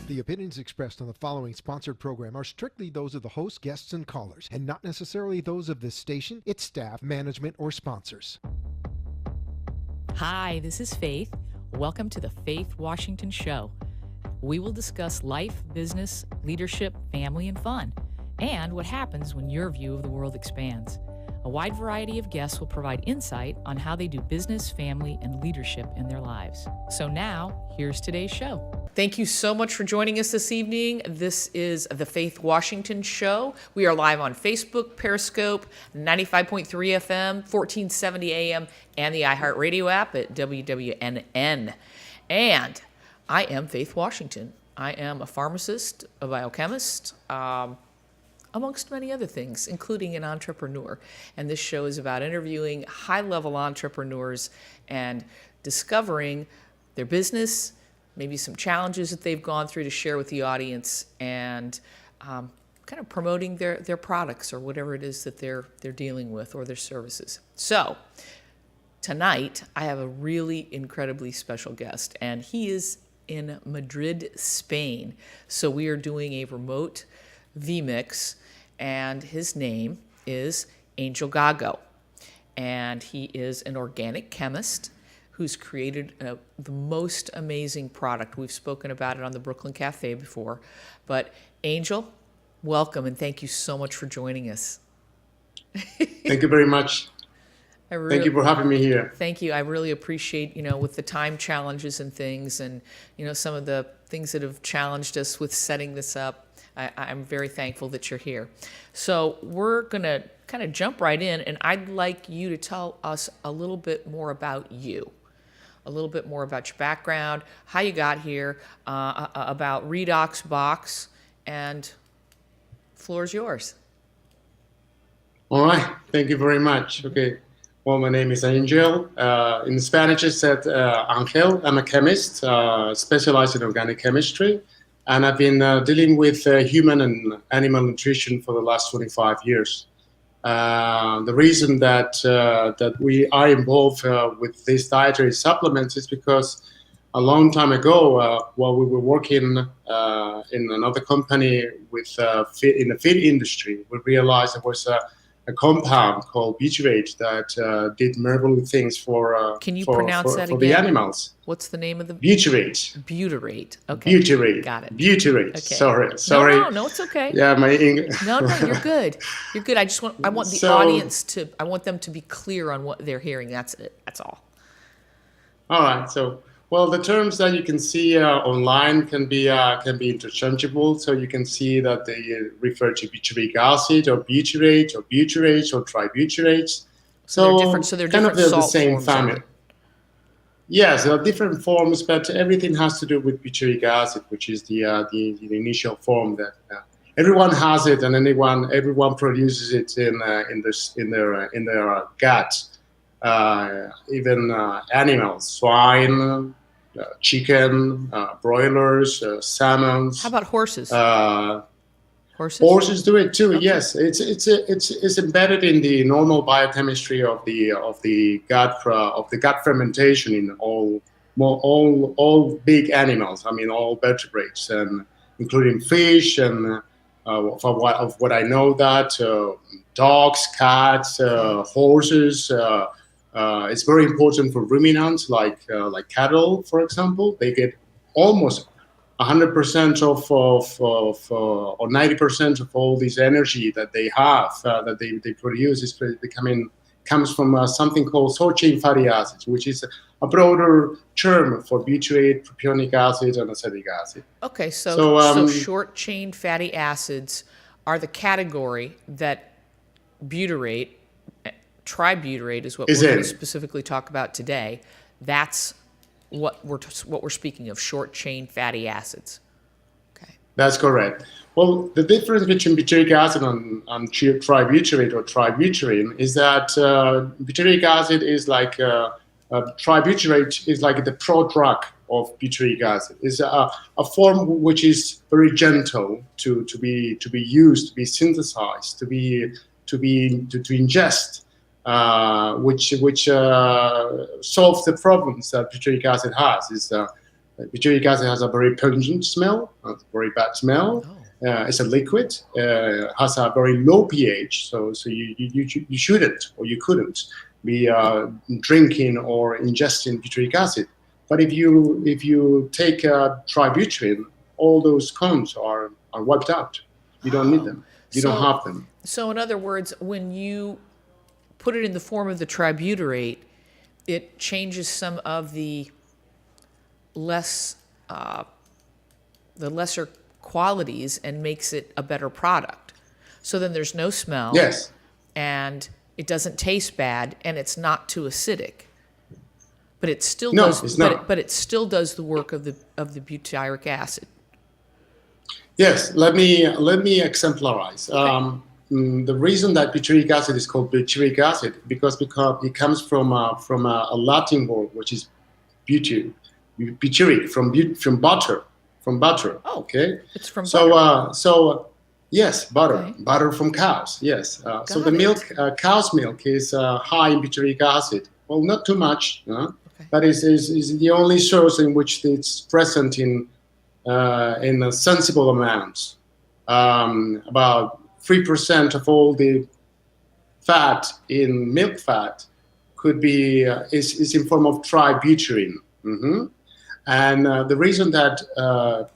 The opinions expressed on the following sponsored program are strictly those of the host, guests, and callers, and not necessarily those of this station, its staff, management, or sponsors. Hi, this is Faith. Welcome to the Faith Washington Show. We will discuss life, business, leadership, family, and fun, and what happens when your view of the world expands. A wide variety of guests will provide insight on how they do business, family, and leadership in their lives. So now, here's today's show. Thank you so much for joining us this evening. This is the Faith Washington Show. We are live on Facebook, Periscope, 95.3 FM, 1470 AM, and the iHeartRadio app at WWNN. And I am Faith Washington. I am a pharmacist, a biochemist, amongst many other things, including an entrepreneur. And this show is about interviewing high-level entrepreneurs and discovering their business, maybe some challenges that they've gone through to share with the audience, and kind of promoting their products or whatever it is that they're dealing with, or their services. So tonight, I have a really incredibly special guest, and he is in Madrid, Spain. So we are doing a remote vMix, and his name is Angel Gago. And he is an organic chemist who's created the most amazing product. We've spoken about it on the Brooklyn Cafe before. But Angel, welcome, and thank you so much for joining us. Thank you very much. Thank you for having me here. Thank you. I really appreciate, with the time challenges and things, and, some of the things that have challenged us with setting this up. I'm very thankful that you're here. So we're going to kind of jump right in, and I'd like you to tell us a little bit more about you, a little bit more about your background, how you got here, about Redox Box, and floor is yours. All right. Thank you very much. Okay. Well, my name is Angel. In Spanish, it's said Angel. I'm a chemist, specialized in organic chemistry. And I've been dealing with human and animal nutrition for the last 25 years. The reason that we are involved with these dietary supplements is because a long time ago, while we were working in another company in the feed industry, we realized there was a compound called butyrate that did marvelous things for Can you pronounce that again? The animals. What's the name of the butyrate? Butyrate. Okay. Butyrate. Got it. Butyrate. Okay. Sorry. No, it's okay. Yeah, my English. No, you're good. You're good. I want the audience I want them to be clear on what they're hearing. That's it. That's all. All right. So, well, the terms that you can see online can be interchangeable. So you can see that they refer to butyric acid or butyrate or butyrate or tributyrate. So they're different kind of the same forms family. Yes, there are different forms, but everything has to do with butyric acid, which is the initial form that everyone has it, and everyone produces it in their gut. Even animals, swine, chicken, broilers, salmons. How about horses? Horses do it too. Okay. Yes, it's embedded in the normal biochemistry of the gut fermentation in all big animals. I mean, all vertebrates, and including fish, and of what I know, that dogs, cats, horses. It's very important for ruminants like cattle, for example. They get almost 100% or 90% of all this energy that they have, that they produce, comes from something called short-chain fatty acids, which is a broader term for butyrate, propionic acid, and acetic acid. Okay, so short-chain fatty acids are the category that butyrate, tributyrate is what we're going to specifically talk about today. That's what we're speaking of, short-chain fatty acids. Okay. That's correct. Well, the difference between butyric acid and tributyrate or tributyrene is that butyric acid is like tributyrate is like the prodrug of butyric acid. It's a form which is very gentle to be used, to be synthesized, to ingest. Which solves the problems that butyric acid has. Is Butyric acid has a very pungent smell, a very bad smell. Oh. It's a liquid, has a very low pH, so you shouldn't or you couldn't be drinking or ingesting butyric acid. But if you take tributylin, all those cones are wiped out. You don't need them. You don't have them. So in other words, when you put it in the form of the tributyrate, it changes some of the lesser qualities and makes it a better product. So then there's no smell. Yes. And it doesn't taste bad, and it's not too acidic. But it still No, does. it's not. But it still does the work of the butyric acid. Yes. Let me exemplarize. Okay. The reason that butyric acid is called butyric acid because it comes from a Latin word which is butyric from butter. Oh, Okay. it's from butter. Yes, butter. Okay. Butter from cows. Yes. So the Got milk, cow's milk, is high in butyric acid. Well, not too much, Okay. but is the only source in which it's present in a sensible amount. About 3% of all the fat in milk fat could be is in form of tributylin. Mm-hmm. And the reason that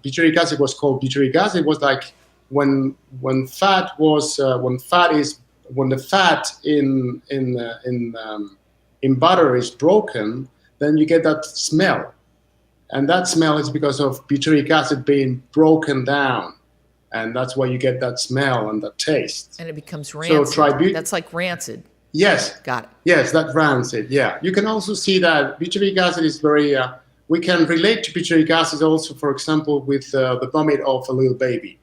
butyric acid was called butyric acid was like when the fat in butter is broken, then you get that smell, and that smell is because of butyric acid being broken down, and that's why you get that smell and that taste. And it becomes rancid. That's like rancid. Yes. Got it. Yes, that rancid. Yeah. You can also see that butyric acid is very. We can relate to butyric acid also, for example, with the vomit of a little baby.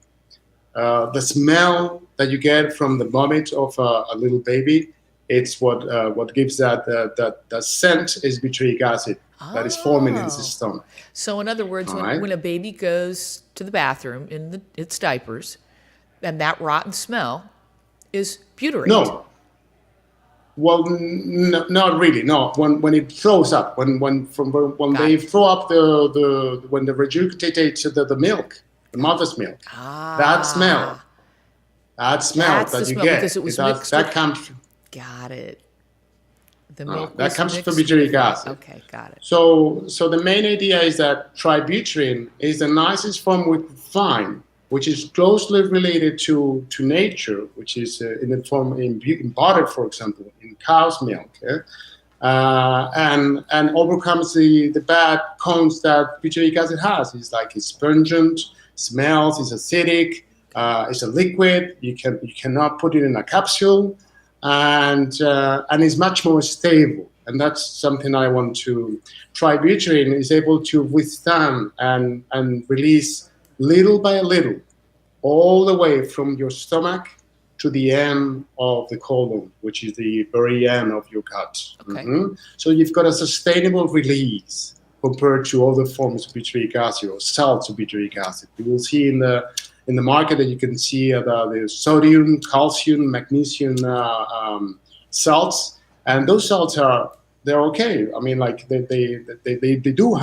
The smell that you get from the vomit of a little baby, it's what gives that scent is butyric acid that is forming in its stomach. So in other words, Right. when a baby goes to the bathroom in its diapers, and that rotten smell is butyrate. No. Well, not really. No, when it throws up, when they throw up when they regurgitate the milk, the mother's milk, that smell That's that the you smell, get, because it was that mixed with- comes Got it. The milk that was comes mixed from butyric with- acid. Okay, got it. So the main idea is that tributylin is the nicest form we could find, which is closely related to nature, which is in the form in butter, for example, in cow's milk, and overcomes the bad cones that butyric acid has. It's like it's pungent, smells, it's acidic, it's a liquid. You cannot put it in a capsule, and it's much more stable. And that's something I want to. Tributylin is able to withstand and release little by little, all the way from your stomach to the end of the colon, which is the very end of your gut. Okay. Mm-hmm. So you've got a sustainable release compared to other forms of butyric acid or salts of butyric acid. You will see in the market that you can see the sodium, calcium, magnesium salts, and those salts they're okay. I mean, like they do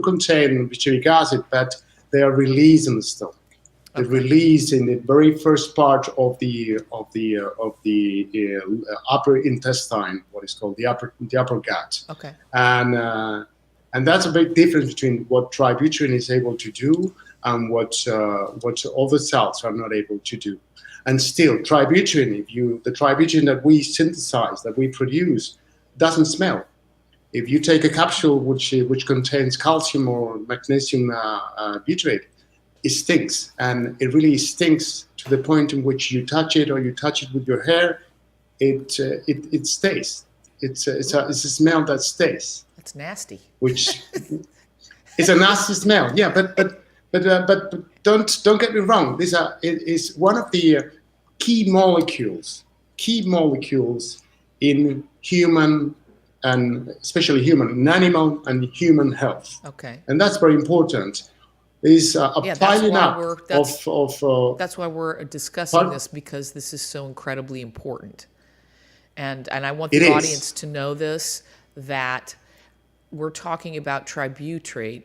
contain butyric acid, but they are released in the stomach. They release in the very first part of the upper intestine, what is called the upper gut. Okay. And that's a big difference between what tributylin is able to do and what other salts are not able to do. And still, tributylin, the tributylin that we synthesize, that we produce, doesn't smell. If you take a capsule which contains calcium or magnesium butyrate, it stinks, and it really stinks to the point in which you touch it or you touch it with your hair, it stays. It's a smell that stays. That's nasty. Which is a nasty smell. Yeah, but don't get me wrong. It is one of the key molecules in human, and especially human, in animal and human health. Okay. And that's very important. Is piling up of. That's why we're discussing this, because this is so incredibly important, and I want the audience to know this, that we're talking about tributyrate,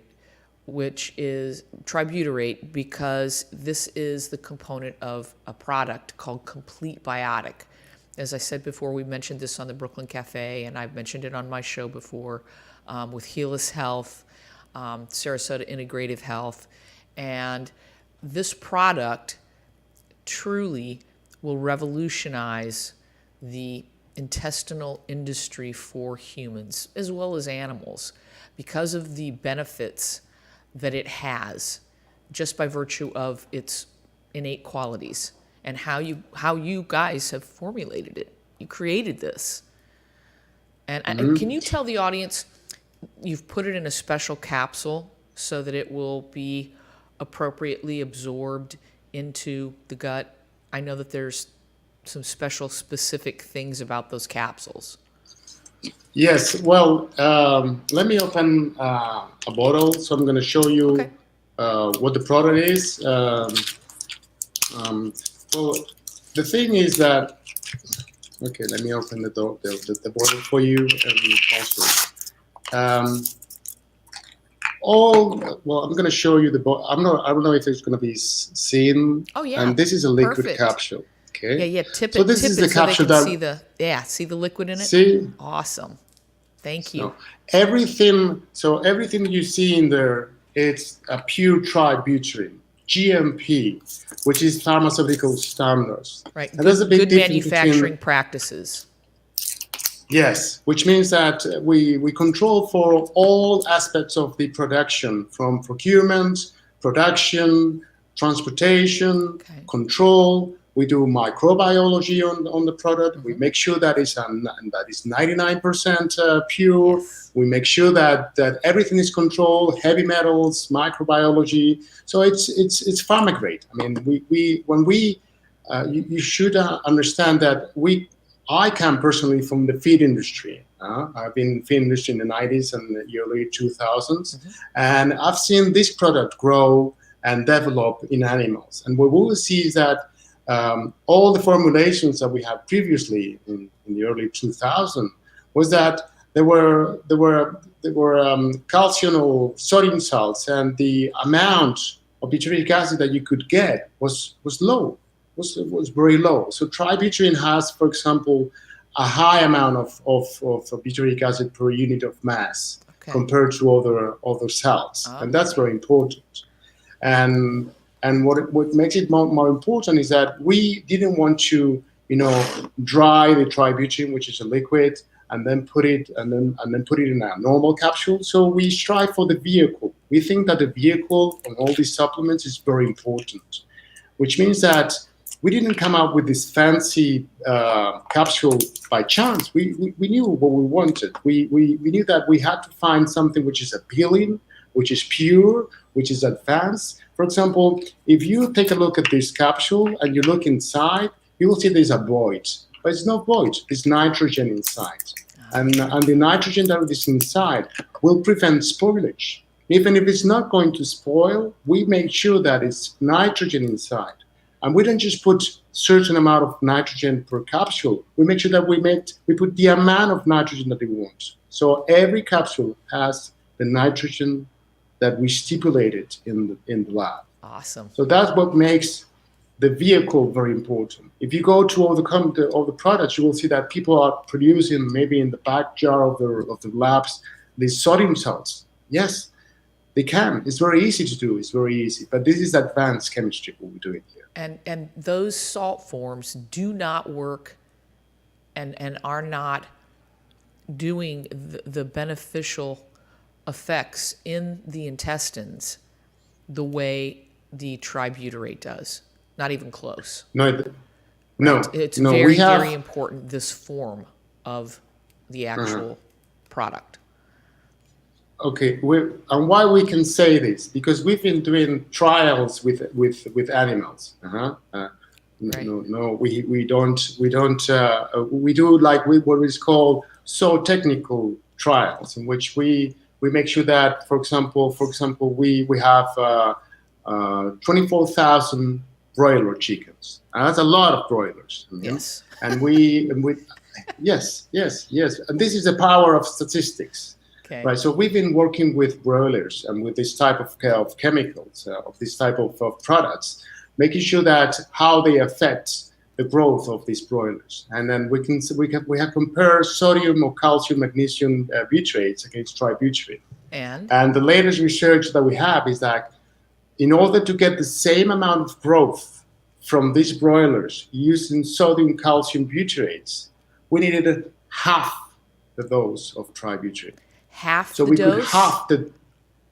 which is tributyrate, because this is the component of a product called Complete Biotic. As I said before, we mentioned this on the Brooklyn Cafe, and I've mentioned it on my show before with Helus Health, Sarasota Integrative Health. And this product truly will revolutionize the intestinal industry for humans as well as animals because of the benefits that it has just by virtue of its innate qualities and how you guys have formulated it. You created this. And can you tell the audience, you've put it in a special capsule so that it will be appropriately absorbed into the gut? I know that there's some special specific things about those capsules. Yes, well, let me open a bottle. So I'm going to show you what the product is. Well, the thing is that, okay, let me open the bottle for you. And also, well, I'm going to show you the bottle. I don't know if it's going to be seen. Oh, yeah. And this is a liquid Perfect. Capsule. Okay. Yeah, tip so it, this tip is it the so capsule they can that, see the liquid in it. See? Awesome. Thank you. So everything you see in there, it's a pure tributylene, GMP, which is pharmaceutical standards. Right. And there's a big good difference manufacturing practices. Yes, which means that we control for all aspects of the production, from procurement, production, transportation, control. We do microbiology on the product. We make sure that is 99% pure. Yes. We make sure that everything is controlled, heavy metals, microbiology. So it's pharma grade. I mean, you should understand that I come personally from the feed industry. I've been in the feed industry in the 90s and the early 2000s, and I've seen this product grow and develop in animals. And what we will see is that all the formulations that we had previously in the early 2000s was that there were calcium or sodium salts, and the amount of butyric acid that you could get was low. Was very low. So tributylene has, for example, a high amount of butyric acid per unit of mass compared to other salts, and that's very important. And what makes it more important is that we didn't want to, dry the tributylene, which is a liquid, and then put it in a normal capsule. So we strive for the vehicle. We think that the vehicle on all these supplements is very important, which means that we didn't come up with this fancy capsule by chance. We knew what we wanted. We knew that we had to find something which is appealing, which is pure, which is advanced. For example, if you take a look at this capsule and you look inside, you will see there's a void. But it's not void, there's nitrogen inside. And the nitrogen that is inside will prevent spoilage. Even if it's not going to spoil, we make sure that it's nitrogen inside. And we don't just put certain amount of nitrogen per capsule. We make sure that we put the amount of nitrogen that we want. So every capsule has the nitrogen that we stipulated in the lab. Awesome. So that's what makes the vehicle very important. If you go to all the products, you will see that people are producing maybe in the back jar of the labs these sodium salts. Yes, they can. It's very easy to do. It's very easy. But this is advanced chemistry what we're doing here. And those salt forms do not work and are not doing the beneficial effects in the intestines the way the tributyrate does. Not even close. No. It's very important, this form of the actual product. Okay, and why we can say this? Because we've been doing trials with animals. Right. No, we don't. We do like what is called zootechnical trials, in which we make sure that, for example, we have 24,000 broiler chickens. And that's a lot of broilers. Yes. And we yes. And this is the power of statistics. Okay. Right. So we've been working with broilers and with this type of chemicals, of this type of products, making sure that how they affect the growth of these broilers. And then we have compared sodium or calcium magnesium butyrates against tributylate. And the latest research that we have is that in order to get the same amount of growth from these broilers using sodium calcium butyrates, we needed half the dose of tributylate. Half so the we dose? could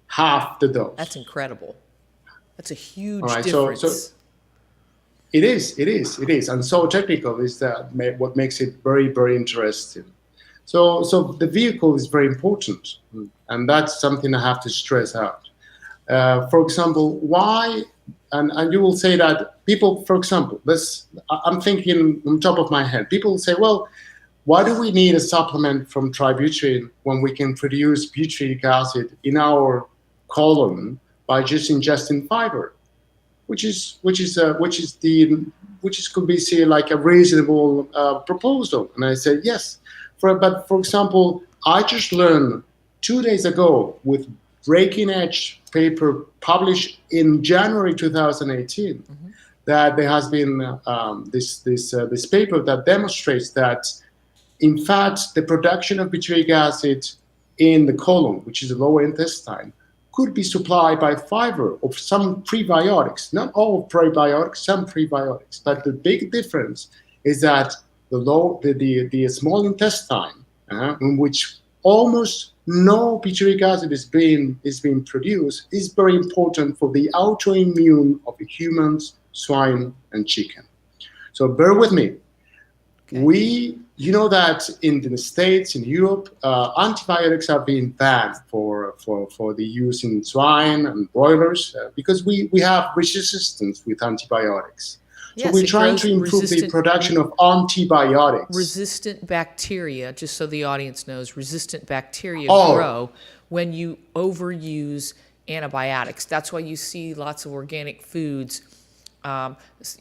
half the dose. That's incredible. That's a huge All right, difference. So it is, and so technical is that what makes it very, very interesting. So the vehicle is very important, and that's something I have to stress out. For example, why? And you will say that people, for example, I'm thinking on top of my head. People say, well, why do we need a supplement from tributylate when we can produce butyric acid in our colon by just ingesting fiber, which could be seen like a reasonable proposal? And I said yes. But for example, I just learned 2 days ago with breaking edge paper published in January 2018 that there has been this paper that demonstrates that, in fact, the production of butyric acid in the colon, which is the lower intestine, could be supplied by fiber of some prebiotics. Not all prebiotics, some prebiotics. But the big difference is that the small intestine, in which almost no butyric acid is being produced, is very important for the autoimmune of the humans, swine, and chicken. So bear with me. Okay. You know that in the States, in Europe, antibiotics are being banned for the use in swine and broilers because we have resistance with antibiotics. So yes, we're trying to improve the production of antibiotics. Resistant bacteria, just so the audience knows, resistant bacteria grow when you overuse antibiotics. That's why you see lots of organic foods,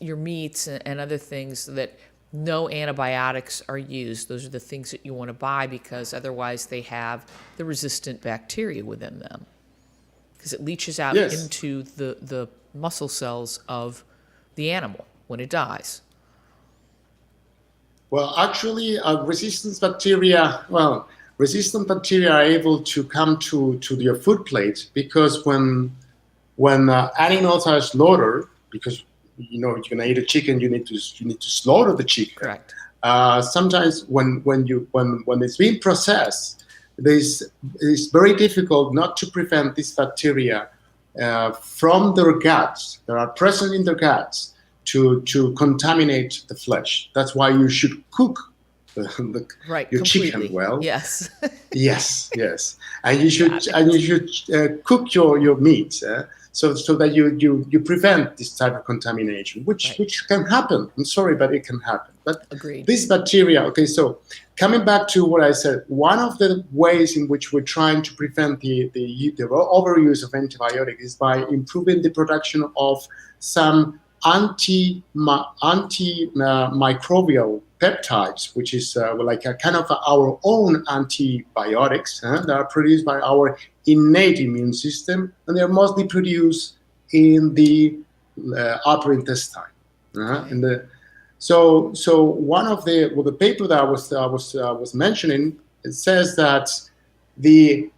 your meats and other things that no antibiotics are used. Those are the things that you want to buy because otherwise they have the resistant bacteria within them because it leaches out into the muscle cells of the animal when it dies. Well, actually, resistant bacteria are able to come to your food plate because when animals are slaughtered, because you're gonna eat a chicken, you need to slaughter the chicken. Correct. Sometimes when it's being processed, it's very difficult not to prevent these bacteria from their guts that are present in their guts to contaminate the flesh. That's why you should cook your chicken well. Yes. yes, and you should cook your meat. So that you prevent this type of contamination, which can happen. I'm sorry, but it can happen. But agreed. This bacteria, okay, so coming back to what I said, one of the ways in which we're trying to prevent the overuse of antibiotics is by improving the production of some antimicrobial peptides, which is like a kind of our own antibiotics that are produced by our innate immune system, and they're mostly produced in the upper intestine. So one of the paper that I was mentioning, it says that the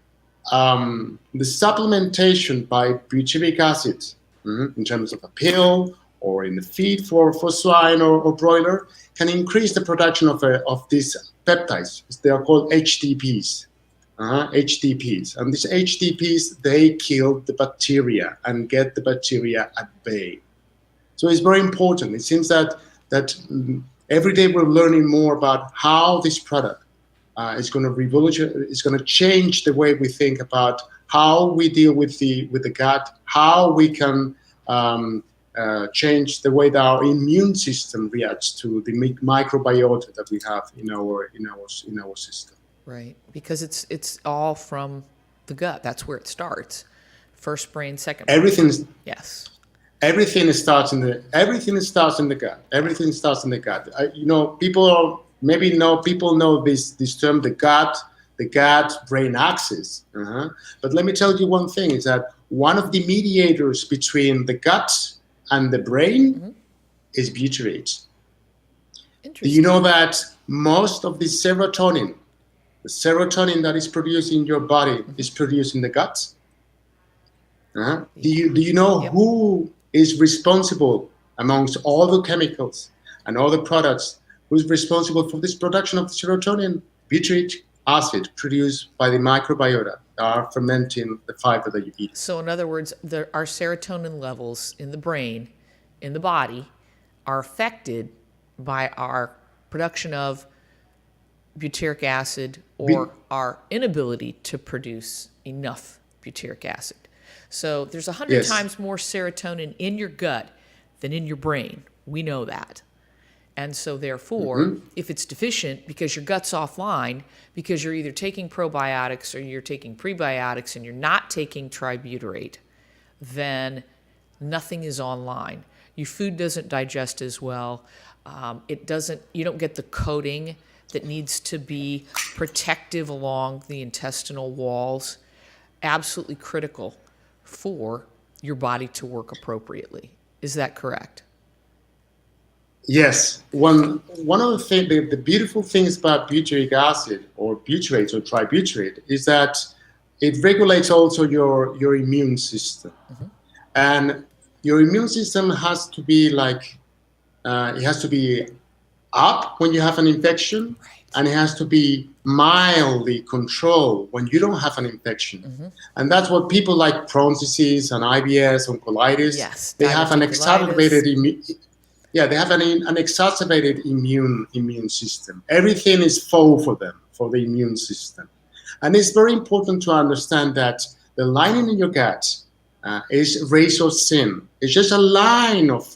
supplementation by butyric acid in terms of a pill or in the feed for swine or broiler can increase the production of these peptides. They are called HTPs. HTPs. And these HTPs, they kill the bacteria and get the bacteria at bay. So it's very important. It seems that every day we're learning more about how this product is going to revolutionize. It's going to change the way we think about how we deal with the gut, how we can change the way that our immune system reacts to the microbiota that we have in our system. Right, because it's all from the gut. That's where it starts. First brain, second brain. Yes. Everything starts in the gut. Everything starts in the gut. People know this term, the the gut-brain axis. But let me tell you one thing, is that one of the mediators between the gut and the brain is butyrate. Do you know that most of the serotonin that is produced in your body is produced in the gut? Do you know who is responsible amongst all the chemicals and all the products? Who's responsible for this production of the serotonin? Butyric acid produced by the microbiota that are fermenting the fiber that you eat. So in other words, our serotonin levels in the brain, in the body, are affected by our production of butyric acid or our inability to produce enough butyric acid. So there's 100 times more serotonin in your gut than in your brain. We know that. And so therefore, if it's deficient because your gut's offline, because you're either taking probiotics or you're taking prebiotics and you're not taking tributyrate, then nothing is online. Your food doesn't digest as well. You don't get the coating that needs to be protective along the intestinal walls. Absolutely critical for your body to work appropriately. Is that correct? Yes. One of the things, the beautiful things about butyric acid or butyrate or tributyrate is that it regulates also your immune system. And your immune system has to be like, it has to be up when you have an infection, and it has to be mildly controlled when you don't have an infection. And that's what people like Crohn's disease and IBS and colitis, they have an exacerbated they have an exacerbated immune system. Everything is foul for them, for the immune system. And it's very important to understand that the lining in your gut is razor thin. It's just a line of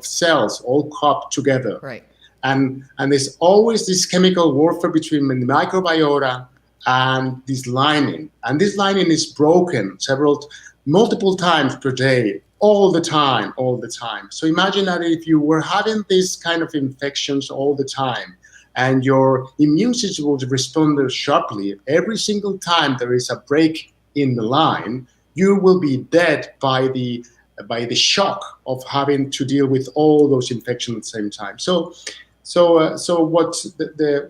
cells all coupled together. Right. And there's always this chemical warfare between the microbiota and this lining. And this lining is broken multiple times per day, all the time. So imagine that if you were having these kind of infections all the time, and your immune system would respond sharply every single time there is a break in the line, you will be dead by the shock of having to deal with all those infections at the same time. So what the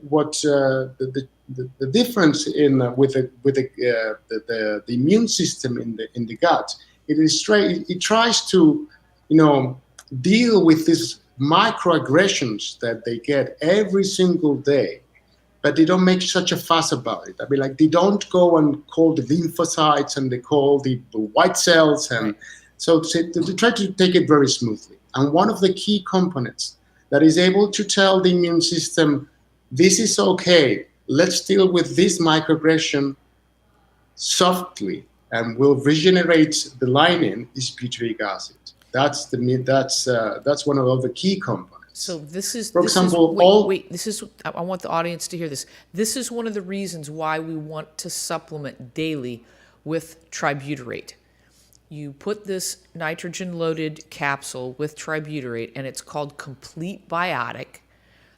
difference with the immune system in the gut, it tries to deal with these microaggressions that they get every single day, but they don't make such a fuss about it. I mean, like, they don't go and call the lymphocytes and they call the white cells, and so they try to take it very smoothly. And one of the key components that is able to tell the immune system, this is okay, let's deal with this microaggression softly, and we'll regenerate the lining, is butyric acid. That's one of the key components. So this is, for example, I want the audience to hear this. This is one of the reasons why we want to supplement daily with tributyrate. You put this nitrogen-loaded capsule with tributyrate, and it's called Complete Biotic.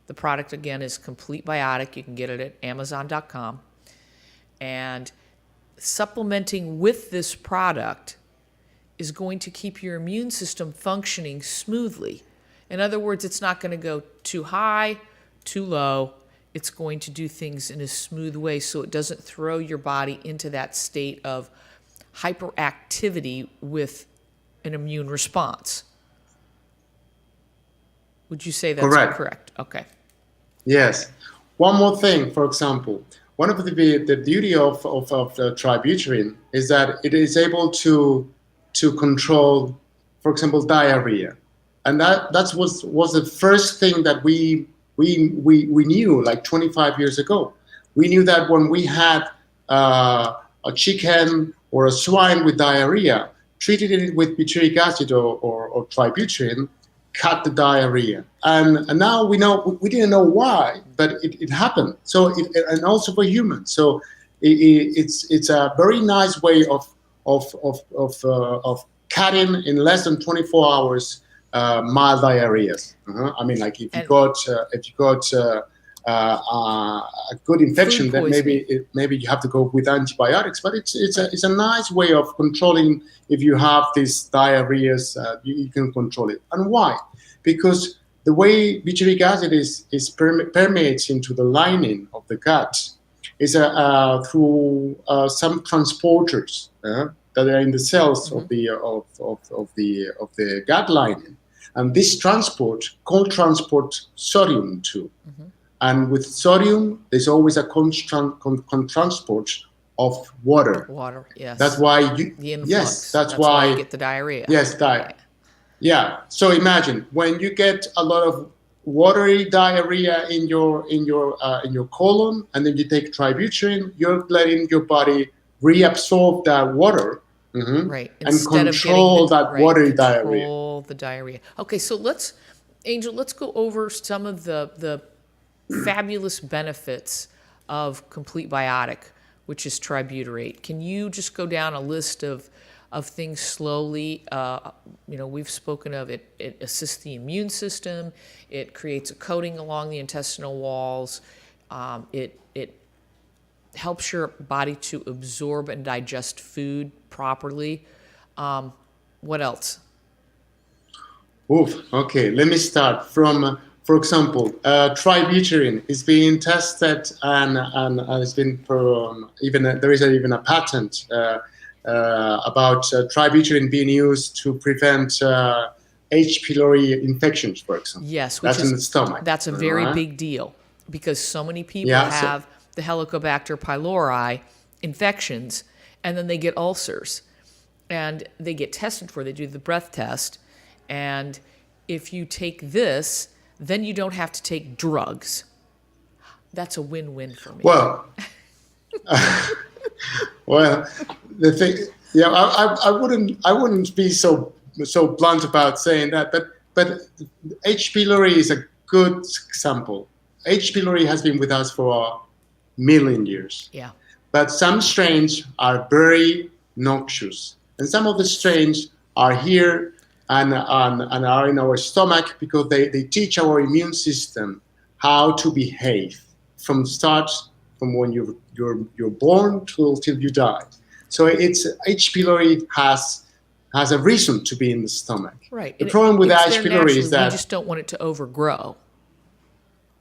The product, again, is Complete Biotic. You can get it at Amazon.com. And supplementing with this product is going to keep your immune system functioning smoothly. In other words, it's not going to go too high, too low. It's going to do things in a smooth way so it doesn't throw your body into that state of hyperactivity with an immune response. Would you say that's correct? Okay. Yes. One more thing, for example, one of the beauty of tributylin is that it is able to control, for example, diarrhea. And that was the first thing that we knew like 25 years ago. We knew that when we had a chicken or a swine with diarrhea, treated it with butyric acid or tributylin, cut the diarrhea. And now we know, we didn't know why, but it happened. So and also for humans. So it's a very nice way of cutting in less than 24 hours mild diarrheas. I mean, like if you got a good infection, then maybe you have to go with antibiotics. But it's a nice way of controlling. If you have these diarrheas, you can control it. And why? Because the way butyric acid permeates into the lining of the gut is through some transporters that are in the cells of the gut lining, and this transport co-transport sodium too. And with sodium, there's always a transport of water. Water, yes. That's why the influx. Yes, that's why you get the diarrhea. Yes, yeah. So imagine when you get a lot of watery diarrhea in your colon, and then you take tributyrin, you're letting your body reabsorb that water, right? And Instead control that watery diarrhea. Control the diarrhea. Okay, so Angel, let's go over some of the fabulous benefits of Complete Biotic, which is tributyrate. Can you just go down a list of things slowly? We've spoken of it. It assists the immune system. It creates a coating along the intestinal walls. It helps your body to absorb and digest food properly. What else? Okay, let me start from, for example, tributyrin is being tested and has been there is even a patent about tributyrin being used to prevent H. pylori infections, for example. Yes, that's in the stomach. That's a very big deal because so many people have the Helicobacter pylori infections, and then they get ulcers, and they get tested for. They do the breath test, and if you take this, then you don't have to take drugs. That's a win-win for me. Well, the thing, I wouldn't be so blunt about saying that, but H. pylori is a good example. H. pylori has been with us for 1,000,000 years. Yeah. But some strains are very noxious, and some of the strains are here and are in our stomach because they teach our immune system how to behave from when you're born till you die. So it's H. pylori has a reason to be in the stomach. Right. The problem with H. pylori is that we just don't want it to overgrow.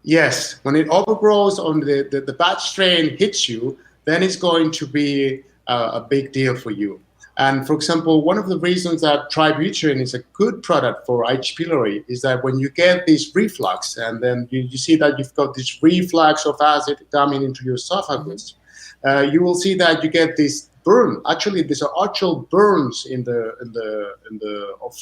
Yes, when it overgrows on the bad strain hits you, then it's going to be a big deal for you. And for example, one of the reasons that tributyrin is a good product for H. pylori is that when you get this reflux, and then you see that you've got this reflux of acid coming into your esophagus, you will see that you get this burn. Actually, these are actual burns of the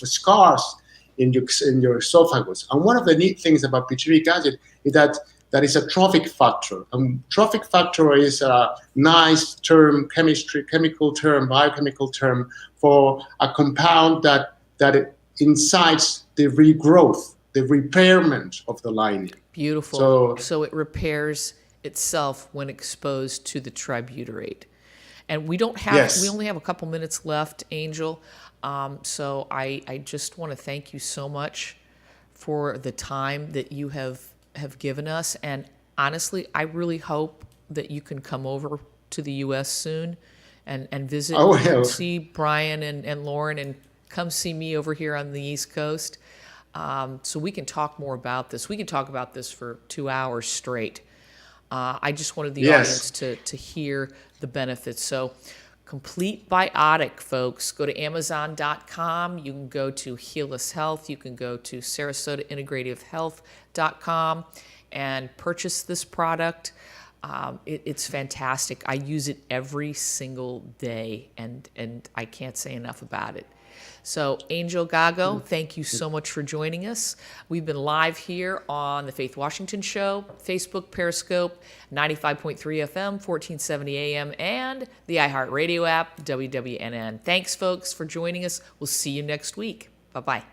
scars in your esophagus. And one of the neat things about butyric acid is that is a trophic factor. Trophic factor is a nice term, biochemical term for a compound that incites the regrowth, the repairment of the lining. Beautiful. So it repairs itself when exposed to the tributyrate. And we only have a couple minutes left, Angel. So I just want to thank you so much for the time that you have given us. And honestly, I really hope that you can come over to the U.S. soon and visit and see Brian and Lauren, and come see me over here on the East Coast. So we can talk more about this. We can talk about this for 2 hours straight. I just wanted the audience to hear the benefits. So Complete Biotic, folks. Go to Amazon.com. You can go to Heal Us Health. You can go to SarasotaIntegrativeHealth.com and purchase this product. It's fantastic. I use it every single day, and I can't say enough about it. So, Angel Gago, thank you so much for joining us. We've been live here on the Faith Washington Show, Facebook, Periscope, 95.3 FM, 1470 AM, and the iHeartRadio app, WWNN. Thanks, folks, for joining us. We'll see you next week. Bye-bye.